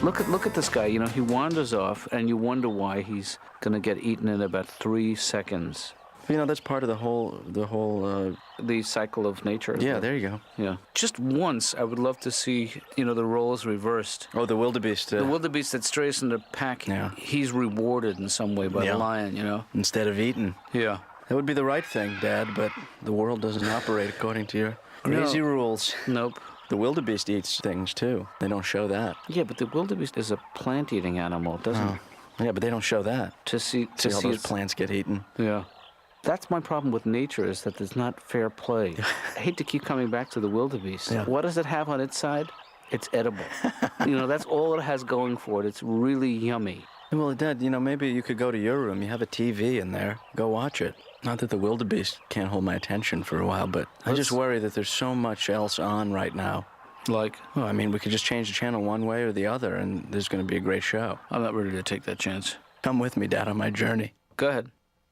Look at this guy. You know, he wanders off, and you wonder why he's going to get eaten in about 3 seconds. You know, that's part of the whole The cycle of nature. Yeah, there you go. Yeah. Just once, I would love to see, you know, the roles reversed. Oh, the wildebeest. The wildebeest that strays in the pack, Yeah. he's rewarded in some way by the lion, you know? Instead of eaten. Yeah. That would be the right thing, Dad, but the world doesn't operate according to your crazy rules. Nope. The wildebeest eats things, too. They don't show that. Yeah, but the wildebeest is a plant-eating animal, doesn't it? Yeah, but they don't show that. To see all those plants get eaten. Yeah. That's my problem with nature, is that there's not fair play. I hate to keep coming back to the wildebeest. Yeah. What does it have on its side? It's edible. You know, that's all it has going for it. It's really yummy. Well, Dad, you know, maybe you could go to your room. You have a TV in there. Go watch it. Not that the wildebeest can't hold my attention for a while, but I just worry that there's so much else on right now. Like? Well, I mean, we could just change the channel one way or the other, and there's going to be a great show. I'm not ready to take that chance. Come with me, Dad, on my journey. Go ahead.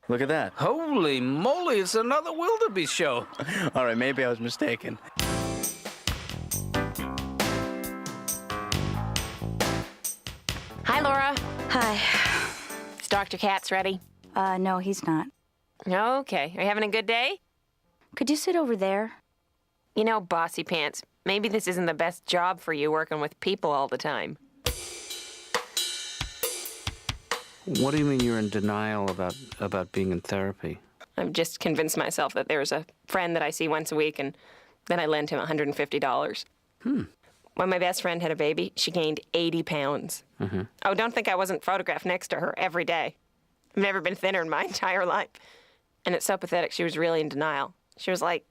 Look at that. Holy moly, it's another wildebeest show. All right, maybe I was mistaken. Hi, Laura. Hi. Is Dr. Katz ready? No, he's not. Okay. Are you having a good day? Could you sit over there? You know, bossy pants, maybe this isn't the best job for you working with people all the time. What do you mean you're in denial about being in therapy? I've just convinced myself that there's a friend that I see once a week, and then I lend him $150. When my best friend had a baby, she gained 80 pounds. Mm-hmm. Oh, don't think I wasn't photographed next to her every day. I've never been thinner in my entire life. And it's so pathetic, she was really in denial. She was like,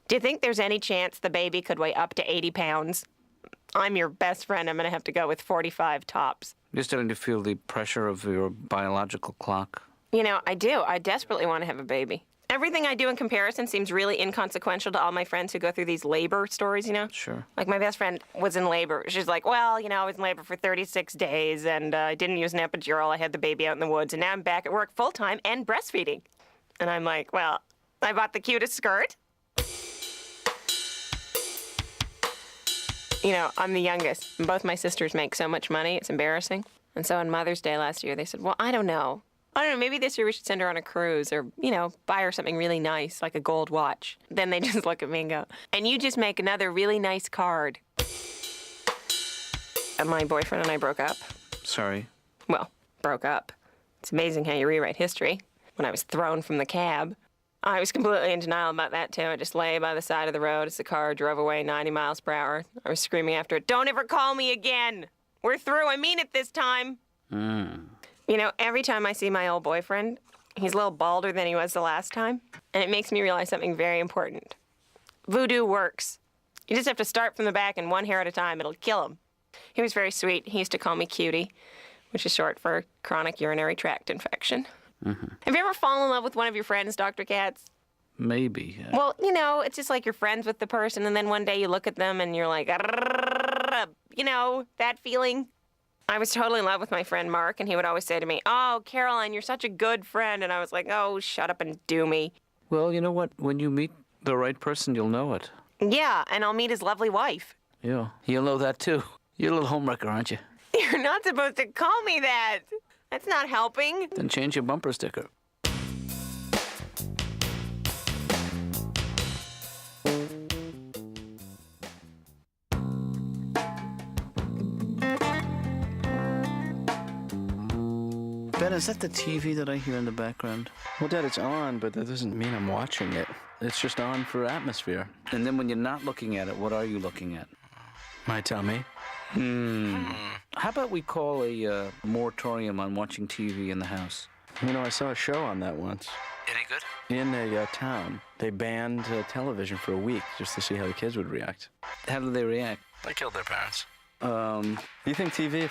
do you think there's any chance the baby could weigh up to 80 pounds? I'm your best friend. I'm going to have to go with 45 tops. You're starting to feel the pressure of your biological clock. You know, I do. I desperately want to have a baby. Everything I do in comparison seems really inconsequential to all my friends who go through these labor stories, you know? Sure. Like, my best friend was in labor. She's like, well, you know, I was in labor for 36 days, and I didn't use an epidural. I had the baby out in the woods, and now I'm back at work full-time and breastfeeding. And I'm like, well, I bought the cutest skirt. You know, I'm the youngest, and both my sisters make so much money, it's embarrassing. And so on Mother's Day last year, they said, well, I don't know, maybe this year we should send her on a cruise or, you know, buy her something really nice, like a gold watch. Then they just look at me and go, and you just make another really nice card. And my boyfriend and I broke up. Sorry. Well, broke up. It's amazing how you rewrite history. When I was thrown from the cab, I was completely in denial about that, too. I just lay by the side of the road as the car drove away 90 miles per hour. I was screaming after it, don't ever call me again. We're through. I mean it this time. You know, every time I see my old boyfriend, he's a little balder than he was the last time. And it makes me realize something very important. Voodoo works. You just have to start from the back and one hair at a time. It'll kill him. He was very sweet. He used to call me cutie, which is short for chronic urinary tract infection. Mm-hmm. Have you ever fallen in love with one of your friends, Dr. Katz? Maybe. Well, you know, it's just like you're friends with the person, and then one day you look at them and you're like, you know, that feeling. I was totally in love with my friend Mark, and he would always say to me, oh, Caroline, you're such a good friend. And I was like, oh, shut up and do me. Well, you know what? When you meet the right person, you'll know it. Yeah, and I'll meet his lovely wife. Yeah, you'll know that, too. You're a little homewrecker, aren't you? You're not supposed to call me that. That's not helping. Then change your bumper sticker. Ben, is that the TV that I hear in the background? Well, Dad, it's on, but that doesn't mean I'm watching it. It's just on for atmosphere. And then when you're not looking at it, what are you looking at? My tummy. How about we call a moratorium on watching TV in the house? You know, I saw a show on that once. Any good? In a town. They banned television for a week just to see how the kids would react. How do they react? They killed their parents. Do you think TV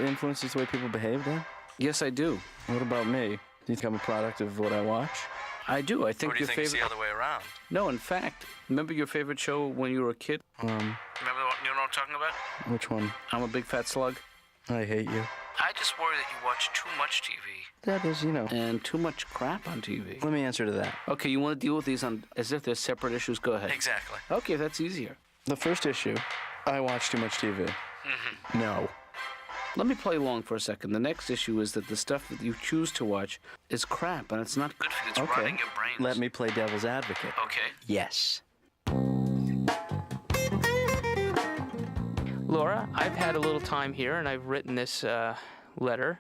influences the way people behave, Dad? Yes, I do. What about me? Do you think I'm a product of what I watch? I do. I think Or do you think it's the other way around? No, in fact, remember your favorite show when you were a kid? Remember you know what I'm talking about? Which one? I'm a Big Fat Slug. I hate you. I just worry that you watch too much TV. That is, you know. And too much crap on TV. Let me answer to that. Okay, you want to deal with these as if they're separate issues? Go ahead. Exactly. Okay, that's easier. The first issue, I watch too much TV. No. Let me play along for a second. The next issue is that the stuff that you choose to watch is crap, and it's not good for you. It's rotting your brains. Let me play devil's advocate. Okay. Yes. Laura, I've had a little time here, and I've written this letter.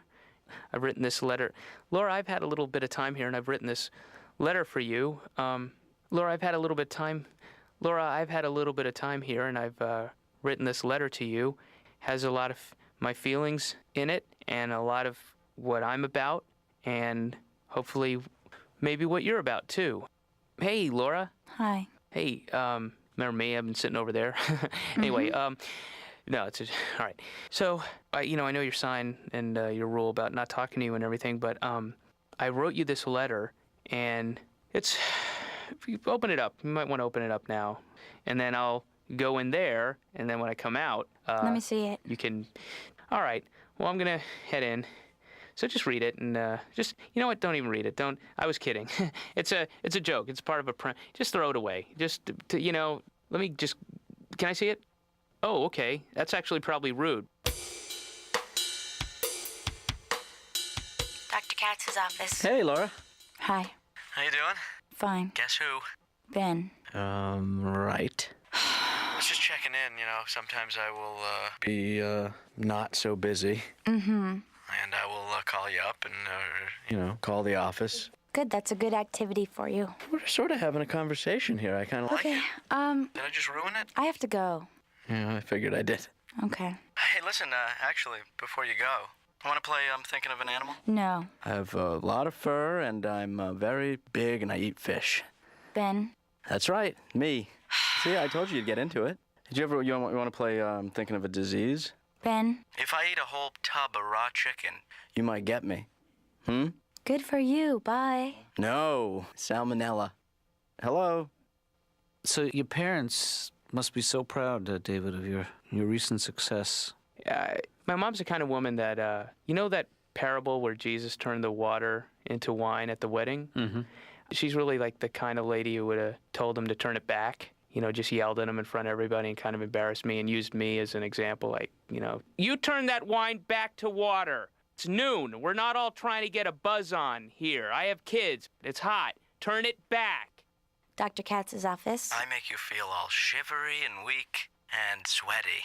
Laura, I've had a little bit of time here, and I've written this letter for you. Laura, I've had a little bit of time. Laura, I've had a little bit of time here, and I've written this letter to you. Has a lot of my feelings in it, and a lot of what I'm about, and hopefully maybe what you're about too. Hey, Laura. Hi. Hey, remember me? I've been sitting over there. Anyway, no, all right. So, I know your sign and your rule about not talking to you and everything, but I wrote you this letter, and it's, if you open it up, you might want to open it up now, and then I'll go in there, and then when I come out, Let me see it. you can, all right, well, I'm going to head in. So just read it, and just, you know what, don't even read it. I was kidding. It's a joke. It's part of a, just throw it away. Just, let me just, can I see it? Oh, okay. That's actually probably rude. Dr. Katz's office. Hey, Laura. Hi. How you doing? Fine. Guess who? Ben. Right. I was just checking in, sometimes I will be not so busy. Mm-hmm. And I will call you up and, call the office. Good, that's a good activity for you. We're sort of having a conversation here. I kind of like it. Did I just ruin it? I have to go. Yeah, I figured I did. Okay. Hey, listen, actually, before you go, want to play I'm Thinking of an Animal? No. I have a lot of fur, and I'm very big, and I eat fish. Ben. That's right, me. See, I told you you'd get into it. You want to play Thinking of a Disease? Ben. If I eat a whole tub of raw chicken, you might get me. Good for you. Bye. No, salmonella. Hello? So your parents must be so proud, David, of your recent success. My mom's the kind of woman that, you know that parable where Jesus turned the water into wine at the wedding? Mm-hmm. She's really like the kind of lady who would have told him to turn it back. Just yelled at him in front of everybody and kind of embarrassed me and used me as an example. Like, you turn that wine back to water. It's noon. We're not all trying to get a buzz on here. I have kids. It's hot. Turn it back. Dr. Katz's office. I make you feel all shivery and weak and sweaty.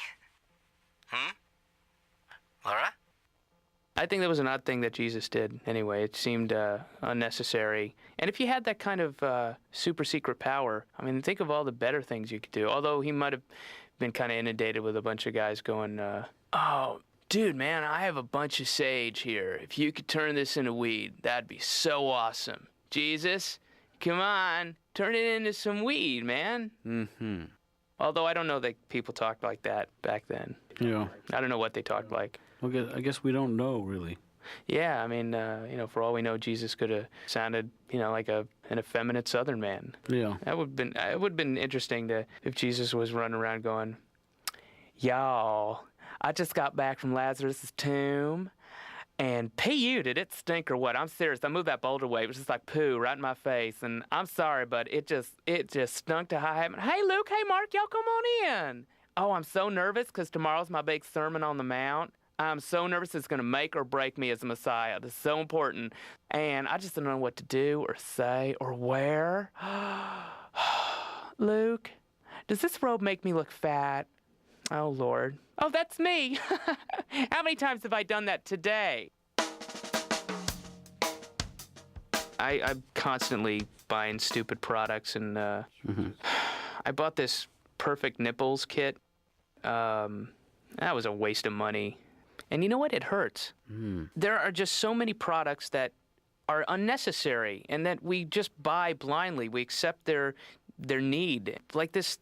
Laura? I think that was an odd thing that Jesus did anyway. It seemed unnecessary. And if you had that kind of super secret power, I mean, think of all the better things you could do. Although he might have been kind of inundated with a bunch of guys going, oh, dude, man, I have a bunch of sage here. If you could turn this into weed, that'd be so awesome. Jesus, come on, turn it into some weed, man. Mm-hmm. Although I don't know that people talked like that back then. Yeah. I don't know what they talked like. Well, I guess we don't know, really. Yeah, I mean, for all we know, Jesus could have sounded, like an effeminate Southern man. Yeah. It would have been interesting if Jesus was running around going, y'all, I just got back from Lazarus' tomb, and P.U., did it stink or what? I'm serious. I moved that boulder away. It was just like poo right in my face, and I'm sorry, but it just stunk to high heaven. Hey, Luke, hey, Mark, y'all come on in. Oh, I'm so nervous because tomorrow's my big Sermon on the Mount. I'm so nervous it's going to make or break me as a Messiah. This is so important. And I just don't know what to do or say or wear. Luke, does this robe make me look fat? Oh, Lord. Oh, that's me. How many times have I done that today? I'm constantly buying stupid products, and I bought this Perfect Nipples kit. That was a waste of money. And you know what? It hurts. There are just so many products that are unnecessary and that we just buy blindly. We accept their need. Like this,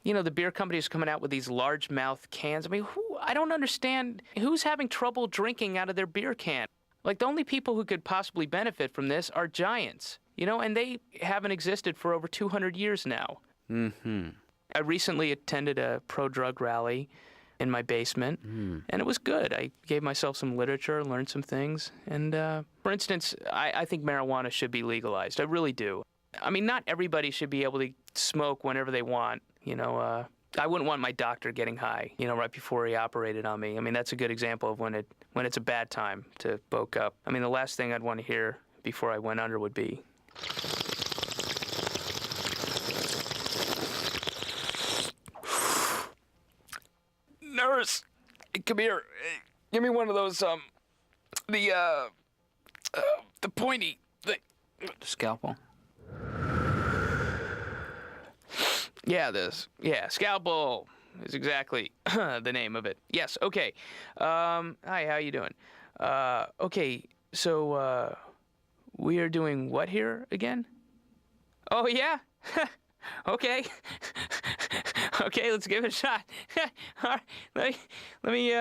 the beer companies coming out with these largemouth cans. I mean, I don't understand who's having trouble drinking out of their beer can. Like, the only people who could possibly benefit from this are giants, and they haven't existed for over 200 years now. Mm-hmm. I recently attended a pro-drug rally in my basement, and it was good. I gave myself some literature, learned some things. And, for instance, I think marijuana should be legalized. I really do. I mean, not everybody should be able to smoke whenever they want. I wouldn't want my doctor getting high, right before he operated on me. I mean, that's a good example of when it when it's a bad time to bulk up. I mean, the last thing I'd want to hear before I went under would be, "Nurse, come here. Give me one of those, the pointy thing." Scalpel. Yeah, scalpel is exactly the name of it. Yes, okay. Hi, how you doing? Okay, so, we are doing what here again? Oh, yeah? Okay. Okay, let's give it a shot. All right, let me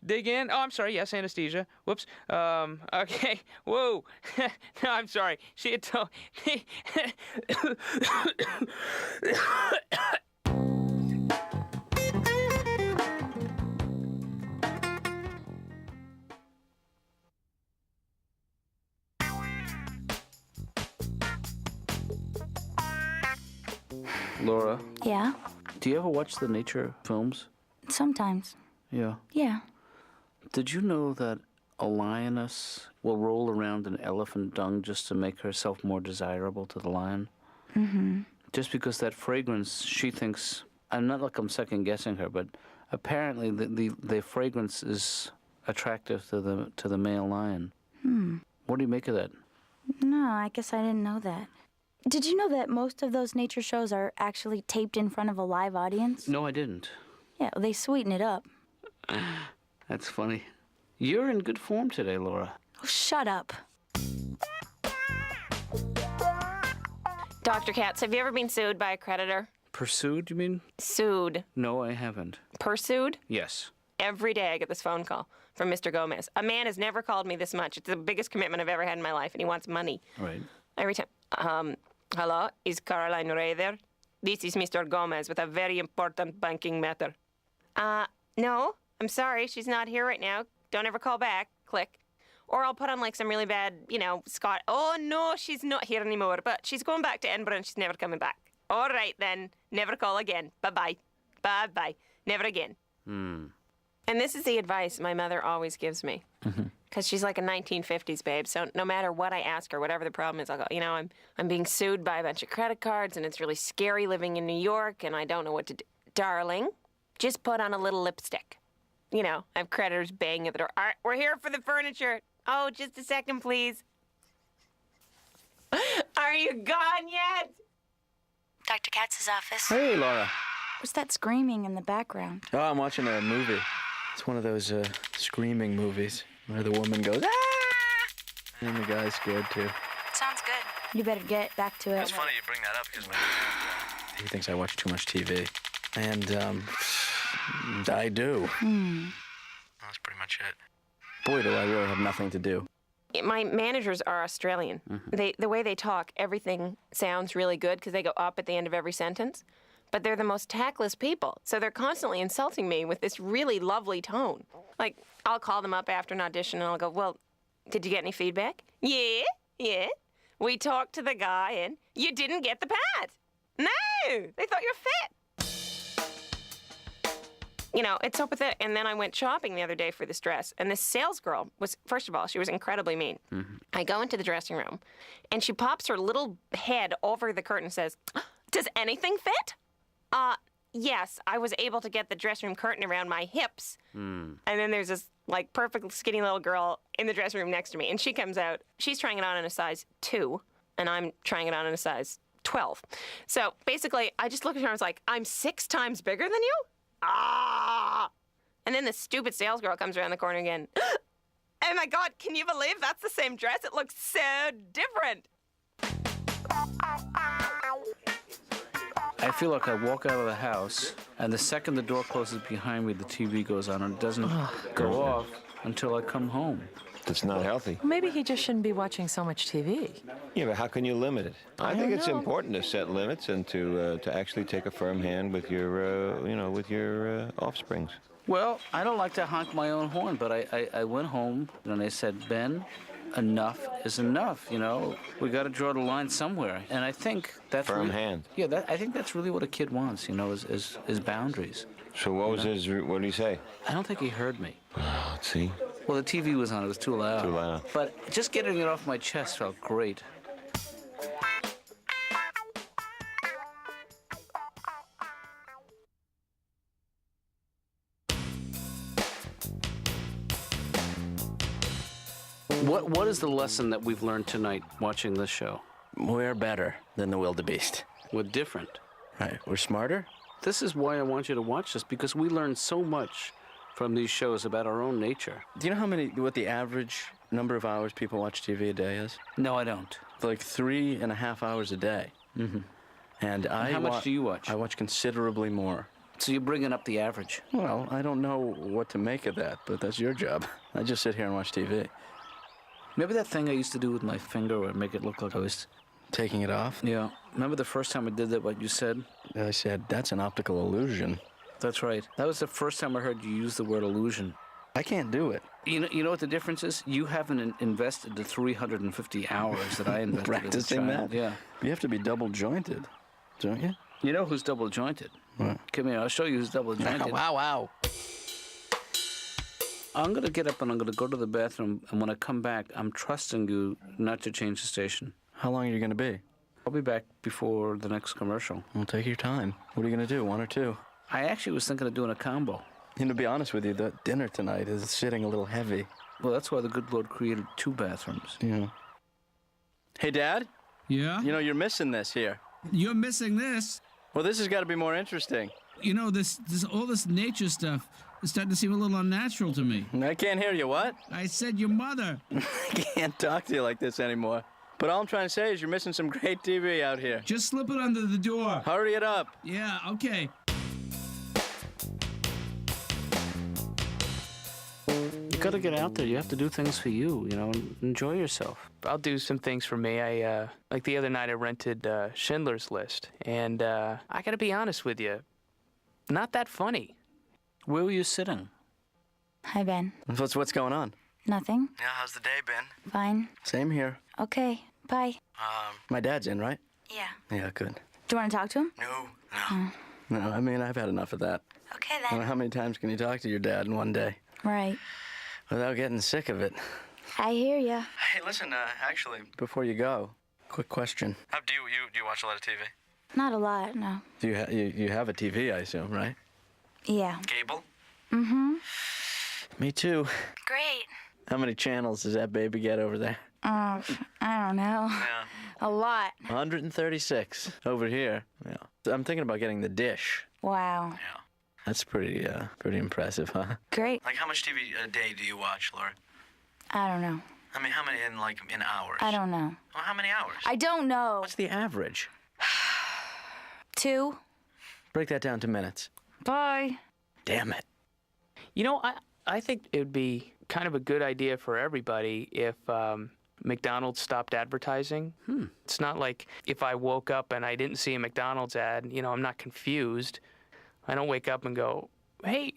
dig in. Oh, I'm sorry, yes, anesthesia. Whoops. Okay, whoa. No, I'm sorry. She had told me. Laura, Yeah? do you ever watch the nature films? Sometimes. Yeah. Yeah. Did you know that a lioness will roll around in elephant dung just to make herself more desirable to the lion? Mm-hmm. Just because that fragrance, she thinks, I'm not like I'm second guessing her, but apparently the fragrance is attractive to the male lion. What do you make of that? No, I guess I didn't know that. Did you know that most of those nature shows are actually taped in front of a live audience? No, I didn't. Yeah, they sweeten it up. That's funny. You're in good form today, Laura. Oh, shut up. Dr. Katz, have you ever been sued by a creditor? Pursued, you mean? Sued. No, I haven't. Pursued? Yes. Every day I get this phone call from Mr. Gomez. A man has never called me this much. It's the biggest commitment I've ever had in my life, and he wants money. Right. Every time. Hello, is Caroline Ray there? This is Mr. Gomez with a very important banking matter. No, I'm sorry, she's not here right now. Don't ever call back. Click. Or I'll put on like some really bad, Scott. Oh no, she's not here anymore, but she's going back to Edinburgh and she's never coming back. All right then, never call again. Bye-bye. Bye-bye. Never again. And this is the advice my mother always gives me. Because she's like a 1950s babe, so no matter what I ask her, whatever the problem is, I'll go, I'm being sued by a bunch of credit cards, and it's really scary living in New York, and I don't know what to do. Darling, just put on a little lipstick. I have creditors banging at the door. All right, we're here for the furniture. Oh, just a second, please. Are you gone yet? Dr. Katz's office. Hey, Laura. What's that screaming in the background? Oh, I'm watching a movie. It's one of those screaming movies where the woman goes, "Ah!" and the guy's scared too. Sounds good. You better get back to it. It's funny you bring that up because he thinks I watch too much TV. And, I do. That's pretty much it. Boy, do I really have nothing to do. My managers are Australian. The way they talk, everything sounds really good because they go up at the end of every sentence. But they're the most tactless people, so they're constantly insulting me with this really lovely tone. Like, I'll call them up after an audition and I'll go, well, did you get any feedback? Yeah. We talked to the guy and you didn't get the part. No, they thought you're fit. It's so pathetic. And then I went shopping the other day for this dress, and this sales girl was, first of all, she was incredibly mean. I go into the dressing room, and she pops her little head over the curtain and says, does anything fit? Yes, I was able to get the dressing room curtain around my hips. And then there's this, perfect skinny little girl in the dressing room next to me, and she comes out. She's trying it on in a size 2, and I'm trying it on in a size 12. So basically, I just looked at her and I was like, I'm 6 times bigger than you? And then the stupid sales girl comes around the corner again. Oh my God, can you believe that's the same dress? It looks so different. I feel like I walk out of the house, and the second the door closes behind me, the TV goes on, and it doesn't go off until I come home. That's not healthy. Maybe he just shouldn't be watching so much TV. Yeah, but how can you limit it? I think it's important to set limits and to actually take a firm hand with your, with your offsprings. Well, I don't like to honk my own horn, but I went home and I said, Ben, enough is enough. We got to draw the line somewhere, and I think that's firm hand. Yeah, I think that's really what a kid wants. Is boundaries. So what was his? What did he say? I don't think he heard me. Oh, let's see. Well, the TV was on. It was too loud. Too loud. But just getting it off my chest felt great. What is the lesson that we've learned tonight watching this show? We're better than the wildebeest. We're different. Right. We're smarter? This is why I want you to watch this, because we learn so much from these shows about our own nature. Do you know what the average number of hours people watch TV a day is? No, I don't. Like 3.5 hours a day. Mm-hmm. And how much do you watch? I watch considerably more. So you're bringing up the average. Well, I don't know what to make of that, but that's your job. I just sit here and watch TV. Remember that thing I used to do with my finger where I make it look like I was... Taking it off? Yeah. Remember the first time I did that, what you said? I said, that's an optical illusion. That's right. That was the first time I heard you use the word illusion. I can't do it. You know what the difference is? You haven't invested the 350 hours that I invested Practicing as a child. that? Yeah. You have to be double jointed, don't you? You know who's double jointed? What? Come here, I'll show you who's double jointed. Wow. I'm going to get up and I'm going to go to the bathroom, and when I come back, I'm trusting you not to change the station. How long are you going to be? I'll be back before the next commercial. Well, take your time. What are you going to do, one or two? I actually was thinking of doing a combo. And to be honest with you, the dinner tonight is sitting a little heavy. Well, that's why the good Lord created 2 bathrooms. Yeah. Hey, Dad? Yeah? You know, you're missing this here. You're missing this. Well, this has got to be more interesting. You know, all this nature stuff is starting to seem a little unnatural to me. I can't hear you. What? I said your mother. I can't talk to you like this anymore. But all I'm trying to say is you're missing some great TV out here. Just slip it under the door. Hurry it up. Yeah, okay. You got to get out there. You have to do things for you, and enjoy yourself. I'll do some things for me. Like the other night, I rented Schindler's List, and I got to be honest with you, not that funny. Where were you sitting? Hi, Ben. What's going on? Nothing. Yeah, how's the day been? Fine. Same here. Okay. Bye. My dad's in, right? Yeah. Yeah, good. Do you want to talk to him? No, I mean, I've had enough of that. Okay, I don't then. know how many times can you talk to your dad in one day Right. without getting sick of it? I hear ya. Hey, listen, actually, before you go, quick question. Do you watch a lot of TV? Not a lot, no. You have a TV, I assume, right? Yeah. Cable? Mm-hmm. Me too. Great. How many channels does that baby get over there? I don't know. Yeah. A lot. 136 over here. Yeah. I'm thinking about getting the dish. Wow. Yeah. That's pretty impressive, huh? Great. Like, how much TV a day do you watch, Laura? I don't know. I mean, how many in hours? I don't know. Well, how many hours? I don't know. What's the average? 2. Break that down to minutes. Bye. Damn it. You know, I think it would be kind of a good idea for everybody if McDonald's stopped advertising. It's not like if I woke up and I didn't see a McDonald's ad, I'm not confused. I don't wake up and go, hey,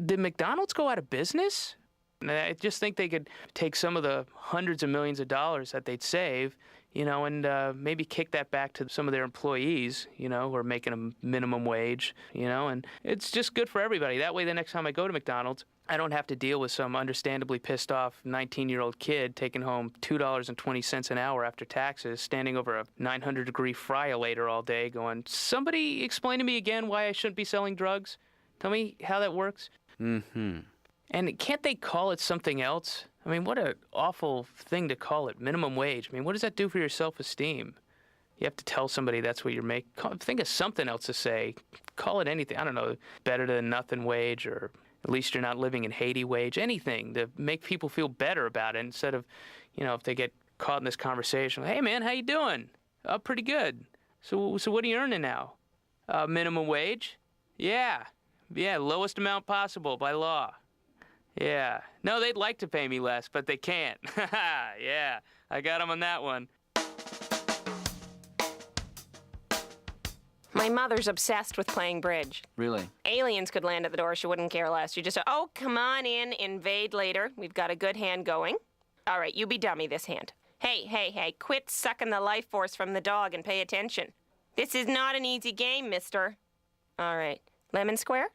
did McDonald's go out of business? And I just think they could take some of the hundreds of millions of dollars that they'd save, and maybe kick that back to some of their employees, who are making a minimum wage, and it's just good for everybody. That way, the next time I go to McDonald's, I don't have to deal with some understandably pissed off 19-year-old kid taking home $2.20 an hour after taxes, standing over a 900-degree fryer-later all day going, somebody explain to me again why I shouldn't be selling drugs? Tell me how that works. Mm-hmm. And can't they call it something else? I mean, what an awful thing to call it, minimum wage. I mean, what does that do for your self-esteem? You have to tell somebody that's what you're making. Think of something else to say. Call it anything. I don't know, better than nothing wage, or at least you're not living in Haiti wage. Anything to make people feel better about it instead of, if they get caught in this conversation. Hey, man, how you doing? Pretty good. So what are you earning now? Minimum wage? Yeah, lowest amount possible by law. Yeah. No, they'd like to pay me less, but they can't. Yeah, I got them on that one. My mother's obsessed with playing bridge. Really? Aliens could land at the door. She wouldn't care less. She just said, oh, come on in, invade later. We've got a good hand going. All right, you be dummy this hand. Hey, quit sucking the life force from the dog and pay attention. This is not an easy game, mister. All right, lemon square?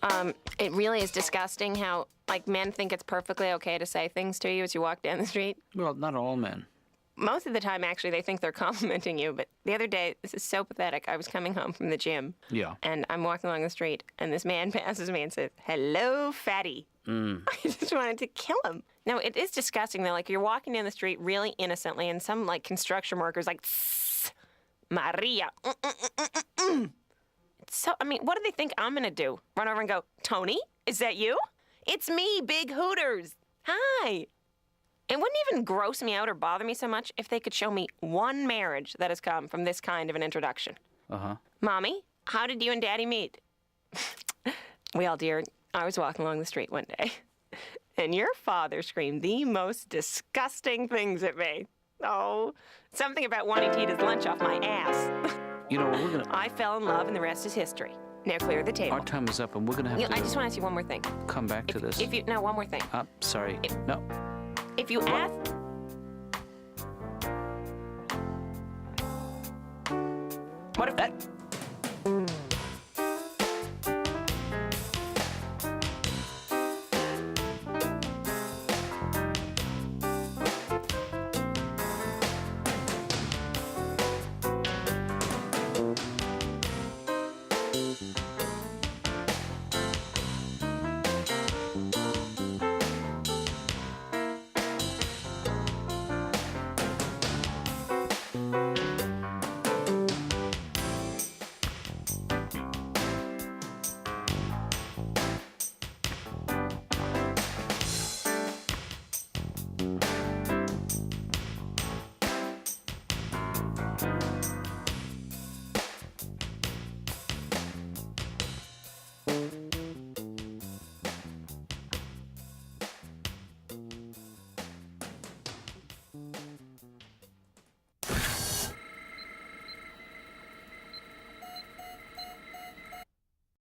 It really is disgusting how, like, men think it's perfectly okay to say things to you as you walk down the street. Well, not all men. Most of the time, actually, they think they're complimenting you. But the other day, this is so pathetic. I was coming home from the gym. Yeah. And I'm walking along the street, and this man passes me and says, "Hello, fatty." I just wanted to kill him. No, it is disgusting, though. Like, you're walking down the street really innocently, and some, like, construction worker's like, "Tss, Maria. So, I mean, what do they think I'm going to do? Run over and go, "Tony, is that you? It's me, Big Hooters. Hi." It wouldn't even gross me out or bother me so much if they could show me one marriage that has come from this kind of an introduction. Uh-huh. "Mommy, how did you and Daddy meet?" "Well, dear, I was walking along the street one day, and your father screamed the most disgusting things at me. Oh, something about wanting to eat his lunch off my ass." You know, we're going to... I fell in love, and the rest is history. Now clear the table. Our time is up, and we're going to have to I just want to ask you one more thing. come back to this. No, one more thing. Sorry. No. If you ask... What if...